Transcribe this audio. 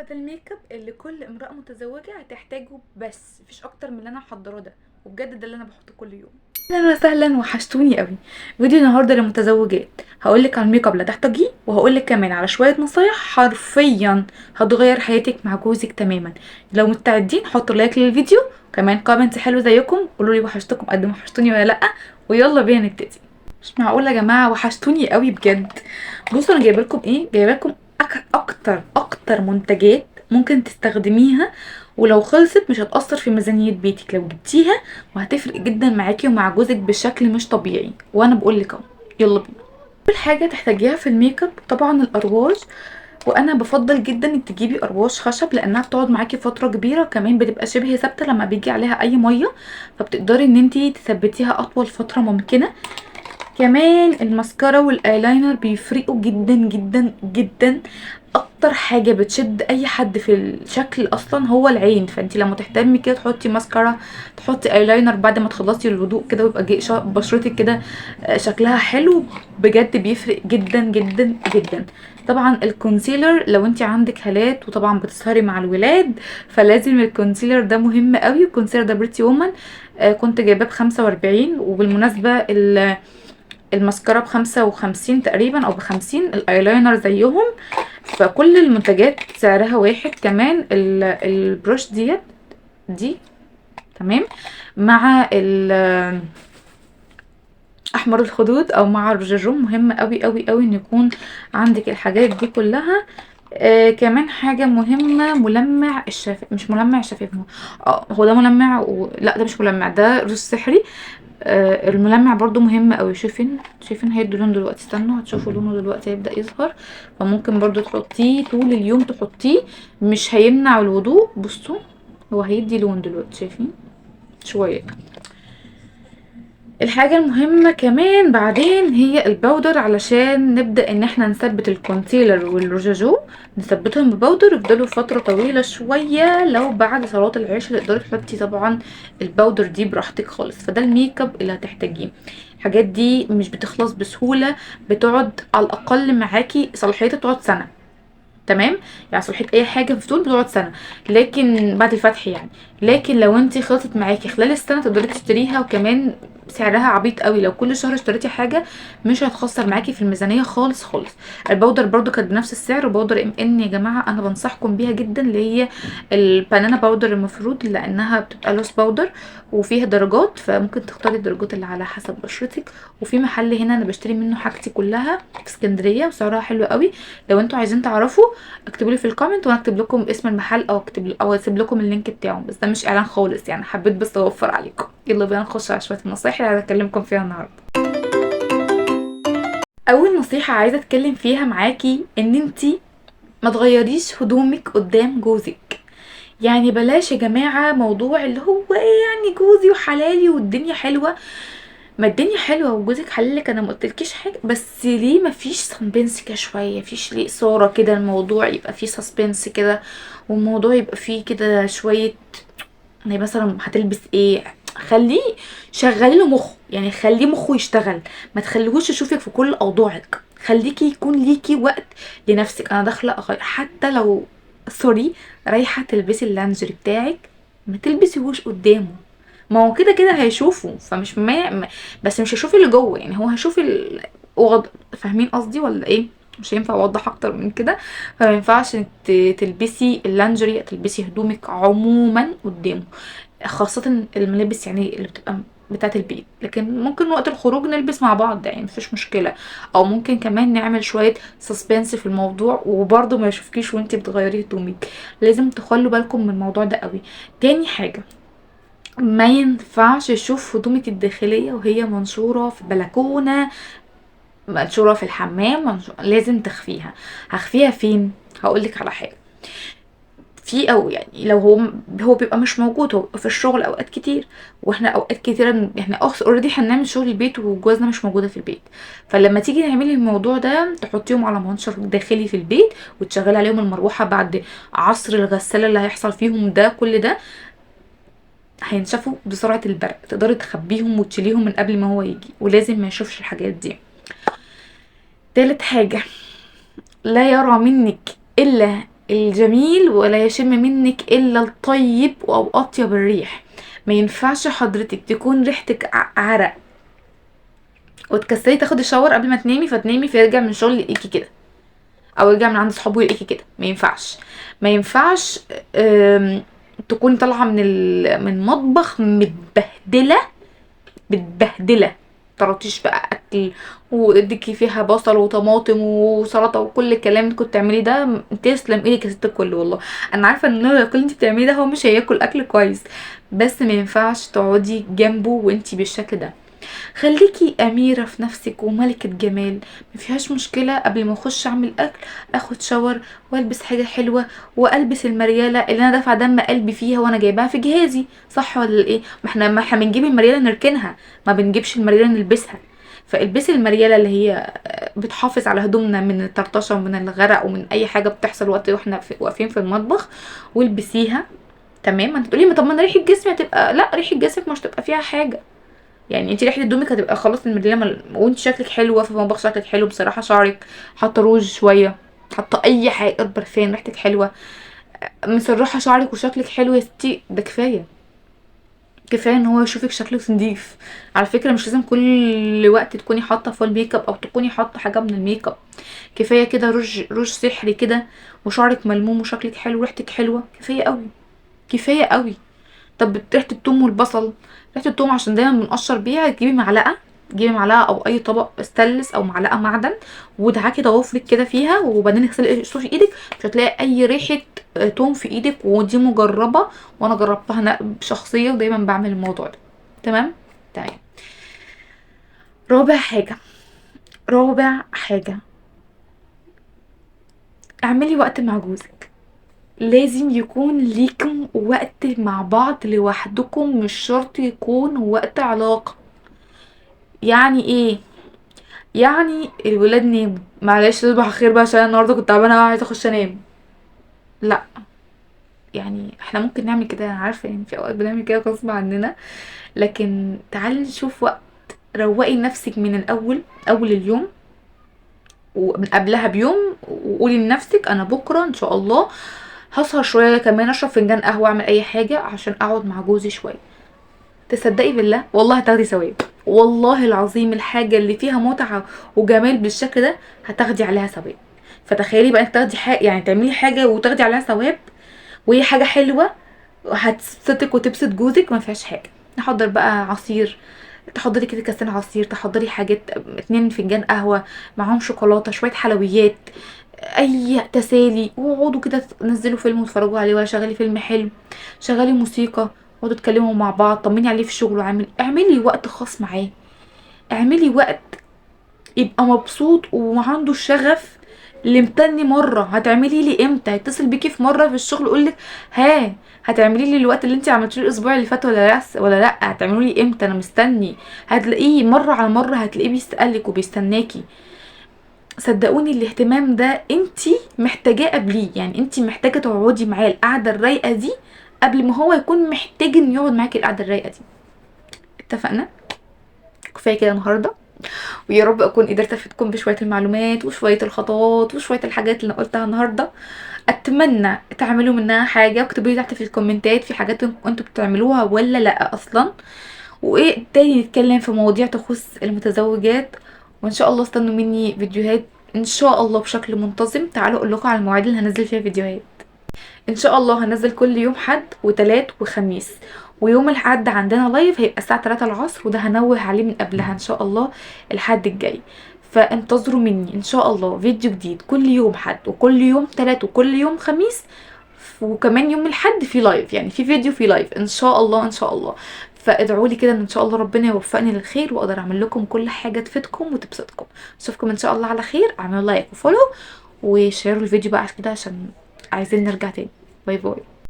هو ده الميك اب اللي كل امرأة متزوجة هتحتاجه، بس مفيش اكتر من اللي انا محضراه ده، وبجد ده اللي انا بحطه كل يوم. اهلا وسهلا، وحشتوني قوي. فيديو النهارده للمتزوجات، هقولك على الميك اب اللي هتحتاجيه، وهقولك كمان على شويه نصايح حرفيا هتغير حياتك مع جوزك تماما. لو مستعدين حطوا لايك للفيديو، كمان كومنت حلو زيكم، قولوا لي وحشتكم قد ما وحشتوني ولا لا. ويلا بينا نبتدي. مش معقول يا جماعه، وحشتوني قوي بجد. بصوا انا جايبه لكم ايه، جايبه لكم اكتر منتجات ممكن تستخدميها، ولو خلصت مش هتأثر في ميزانية بيتك لو جبتيها، وهتفرق جدا معاكي ومع جوزك بشكل مش طبيعي. وانا بقولك اهو، يلا بينا. اول حاجه تحتاجيها في الميك اب طبعا الارواج، وانا بفضل جدا انك تجيبي ارواج خشب لانها بتقعد معاكي فتره كبيره، وكمان بتبقى شبه ثابته لما بيجي عليها اي ميه، فبتقدري ان انتي تثبتيها اطول فتره ممكنه. كمان الماسكارا والايلاينر بيفرقوا جدا جدا جدا. اكتر حاجه بتشد اي حد في الشكل اصلا هو العين، فانتي لما تهتمي كده تحطي ماسكارا، تحطي ايلاينر بعد ما تخلصي الهدوء كده، ويبقى بشرتك كده شكلها حلو، بجد بيفرق جدا جدا جدا. طبعا الكونسيلر لو انتي عندك هالات وطبعا بتسهري مع الولاد، فلازم الكونسيلر ده مهم قوي. الكونسيلر ده بريتي وومن، كنت جايباه ب45، وبالمناسبه الماسكارا ب55 تقريبا او ب50، الايلاينر زيهم، فكل المنتجات سعرها واحد. كمان البروش دي تمام مع احمر الخدود او مع الرجاجون. مهم قوي قوي قوي ان يكون عندك الحاجات دي كلها. كمان حاجة مهمة، ملمع الشفايف. مش ملمع الشفايف، هو ده ملمع لا ده مش ملمع، ده روج سحري. الملمع برضو مهم قوي. شايفين هيدي لون دلوقتي، استنوا هتشوفوا لونه دلوقتي هيبدأ يظهر. فممكن برضو تحطيه طول اليوم، تحطيه مش هيمنع الوضوء. بصوا هو هيدي لون دلوقتي، شايفين شوية. الحاجة المهمة كمان بعدين هي الباودر، علشان نبدأ ان احنا نثبت الكونسيلر والروجاجو، نثبتهم بباودر يفضلوا فترة طويلة شوية. لو بعد صلاة العشاء تقدري تحطي طبعا الباودر دي براحتك خالص. فده الميك اب اللي هتحتاجيه. الحاجات دي مش بتخلص بسهولة، بتقعد على الاقل معاكي صلاحيتها بتقعد سنة. تمام، يعني صلاحية اي حاجة في دول بتقعد سنة، لكن بعد الفتح يعني. لكن لو انتي خلصت معاكي خلال السنة تقدري تشتريها، وكمان سعرها عبيط قوي. لو كل شهر اشتريتي حاجة مش هتخسر معاكي في الميزانية خالص خالص. البودر برضو كانت بنفس السعر. بودر ام ان يا جماعة انا بنصحكم بيها جدا، اللي هي البانانا باودر المفروض، لانها بتبقى لوس باودر وفيها درجات، فممكن تختاري الدرجات اللي على حسب بشرتك. وفي محل هنا انا بشتري منه حاجتي كلها في اسكندرية، وسعرها حلو قوي. لو انتوا عايزين تعرفوا اكتبوا لي في الكومنت، وانا اكتب لكم اسم المحل، او او اسيب لكم اللينك بتاعه، بس ده مش اعلان خالص يعني، حبيت بس اوفر عليكم. يلا بينا نخش على شويه النصايح اللي هكلمكم فيها النهارده. اول نصيحه عايزه اتكلم فيها معاكي ان انتي ما تغيريش هدومك قدام جوزك. يعني بلاش يا جماعه موضوع اللي هو ايه يعني جوزي وحلالي والدنيا حلوه. ما الدنيا حلوه وجوزك حلالك، انا ما قلتلكيش حاجه، بس ليه ما فيش سسبنس كده شويه، فيش ليه اثاره كده، الموضوع يبقى فيه سسبنس كده، والموضوع يبقى فيه كده شويه. يعني مثلا هتلبس ايه، خليه شغلي له مخه، يعني خليه مخه يشتغل. ما تخليهوش يشوفك في كل اوضاعك، خليكي يكون ليكي وقت لنفسك. انا داخله أغير، حتى لو سوري رايحه تلبسي اللانجري بتاعك، ما تلبسيهوش قدامه. ما هو كده كده هيشوفه، فمش بس مش هيشوف اللي جوه، يعني هو هيشوف فاهمين قصدي ولا ايه؟ مش هينفع اوضح اكتر من كده. فما ينفعش تلبسي اللانجري، تلبسي هدومك عموما قدامه، خاصة الملابس يعني اللي بتبقى بتاعة البيت. لكن ممكن وقت الخروج نلبس مع بعض، يعني مفيش مشكلة. او ممكن كمان نعمل شوية سسبنس في الموضوع، وبرضه ما يشوفكيش وانتي بتغيري هدومك. لازم تخلوا بالكم من الموضوع ده قوي. تاني حاجة، ما ينفعش يشوف هدومك الداخلية وهي منشورة في بلكونة، منشورة في الحمام، لازم تخفيها. هخفيها فين؟ هقولك على حاجة. في او يعني لو هو بيبقى مش موجود، هو بيبقى في الشغل اوقات كتير، واحنا اوقات كتيرة احنا اوريدي هنعمل شغل البيت وجوازنا مش موجودة في البيت. فلما تيجي تعملي الموضوع ده تحطيهم على منشر داخلي في البيت، وتشغلي عليهم المروحة بعد عصر الغسالة اللي هيحصل فيهم ده، كل ده هينشفوا بسرعة البرق. تقدري تخبيهم وتشيليهم من قبل ما هو يجي، ولازم ما يشوفش الحاجات دي. تالت حاجة، لا يرى منك الا الجميل ولا يشم منك الا الطيب او اطيب الريح. ما ينفعش حضرتك تكون ريحتك عرق وتكسلي تاخدي شاور قبل ما تنامي، فتنامي فيرجع من الشغل يلاقيكي كده، او يرجع من عند صحابه يلاقيكي كده. ما ينفعش. ما ينفعش تكوني طالعه من مطبخ متبهدله طرطيش بقى اكل، وايديكي فيها بصل وطماطم وسلطه وكل الكلام اللي كنت بتعمليه ده. تسلم ايدك يا ست الكل والله. انا عارفه ان كل اللي انت بتعمليه ده هو مش هياكل اكل كويس، بس ما ينفعش تقعدي جنبه وانتي بالشكل ده. خليكي اميره في نفسك وملكه جمال. ما فيهاش مشكله قبل ما اخش اعمل اكل اخد شاور والبس حاجه حلوه، والبس المرياله اللي انا دافعه دم قلبي فيها وانا جايباها في جهازي، صح ولا ايه؟ ما احنا بنجيب المرياله نركنها، ما بنجيبش المرياله نلبسها. فالبسي المرياله اللي هي بتحافظ على هدومنا من الطرطشه ومن الغرق ومن اي حاجه بتحصل وقت واحنا واقفين في المطبخ، والبسيها. تمام. انت تقولي ما طب ما انا ريحه جسمي هتبقى، لا ريحه جسمك مش هتبقى فيها حاجه. يعني انت ريحه هدومك هتبقى خلاص المدلله وانت شكلك حلو واقفه في المطبخ شكلك حلو بصراحه، شعرك حاطه روج شويه، حاطه اي حاجه، برفان، ريحتك حلوه، مسرحه شعرك وشكلك حلو يا ستي، ده كفايه. كفايه ان هو يشوفك شكلك نضيف. على فكره مش لازم كل وقت تكوني حاطه فول ميك اب او تكوني حاطه حاجه من الميك اب. كفايه كده روج سحري كده، وشعرك ملموم وشكلك حلو وريحتك حلوه، كفايه قوي. كفايه قوي. طب ريحه التوم والبصل، ريحه التوم عشان دايما بنقشر بيها، تجيبي معلقه او اي طبق استانلس او معلقه معدن، ودعاكي ضوافرك كده فيها، وبعدين اغسلي صوفي ايدك، مش هتلاقي اي ريحه توم في ايدك. ودي مجربه، وانا جربتها انا بشخصيه ودايما بعمل الموضوع ده. تمام. تمام. رابع حاجه، رابع حاجه، اعملي وقت مع جوزك. لازم يكون ليكم وقت مع بعض لوحدكم، مش شرط يكون وقت علاقة. يعني ايه؟ يعني الولاد ناموا، معلش تصبح خير بقى عشان النهارده كنت تعبانه أوي عايزه اخش انام. لا، يعني احنا ممكن نعمل كده، انا عارفه يعني في اوقات بنعمل كده غصب عننا، لكن تعالي نشوف وقت. روقي نفسك من الاول، اول اليوم ومن قبلها بيوم، وقولي لنفسك انا بكره ان شاء الله هسهر شويه كمان، اشرب فنجان قهوه، اعمل اي حاجه عشان اقعد مع جوزي شويه. تصدقي بالله والله هتاخدي ثواب. والله العظيم الحاجه اللي فيها متعه وجمال بالشكل ده هتاخدي عليها ثواب. فتخيلي بقى انك تاخدي حاجه، يعني تعملي حاجه وتاخدي عليها ثواب، وهي حاجه حلوه هتبسطك وتبسط جوزك. ما فيهاش حاجه. نحضر بقى عصير، تحضري كده كاستين عصير، تحضري حاجات 2 فنجان قهوه معاهم شوكولاته، شويه حلويات، اي تسالي، واقعدوا كده تنزلوا فيلم وتتفرجوا عليه، ولا شغلي فيلم حلو، شغلي موسيقى، اقعدوا تتكلموا مع بعض، طمني عليه في الشغل، اعملي وقت خاص معاه. اعملي وقت يبقى مبسوط وعنده الشغف. اللي مستني مره هتعملي لي امتى، يتصل بيكي في مره في الشغل يقولك ها هتعملي لي الوقت اللي انت عملتيه الاسبوع اللي فات ولا لا هتعملوا لي امتى، انا مستني. هتلاقيه مره على مره، هتلاقيه بيسالك وبيستناكي. صدقوني الاهتمام ده انتي محتاجاه قبليه، يعني انتي محتاجه تقعدي معاه القعده الرايقه دي قبل ما هو يكون محتاج انه يقعد معاكي القعده الرايقه دي. اتفقنا؟ كفايه كده النهارده، ويا رب اكون قدرت افيدكم بشويه المعلومات وشويه الخطوات وشويه الحاجات اللي انا قلتها النهارده. اتمنى تعملوا منها حاجه، واكتبوا لي تحت في الكومنتات في حاجات انتوا بتعملوها ولا لا اصلا، وايه تاني نتكلم في مواضيع تخص المتزوجات. وان شاء الله استنوا مني فيديوهات ان شاء الله بشكل منتظم. تعالوا اقول لكم على المواعيد اللي هنزل فيها فيديوهات. ان شاء الله هنزل كل يوم حد وتلات وخميس، ويوم الحد عندنا لايف هيبقى الساعه 3 العصر، وده هنوه عليه من قبلها ان شاء الله الحد الجاي. فانتظروا مني ان شاء الله فيديو جديد كل يوم حد وكل يوم تلات وكل يوم خميس، وكمان يوم الحد في لايف، يعني في فيديو في لايف ان شاء الله ان شاء الله. فادعوا لي كده ان شاء الله ربنا يوفقني للخير واقدر اعمل لكم كل حاجه تفيدكم وتبسطكم. اشوفكم ان شاء الله على خير. اعملوا لايك وفولو وشيروا الفيديو بقى كده عشان عايزين نرجع تاني. باي باي.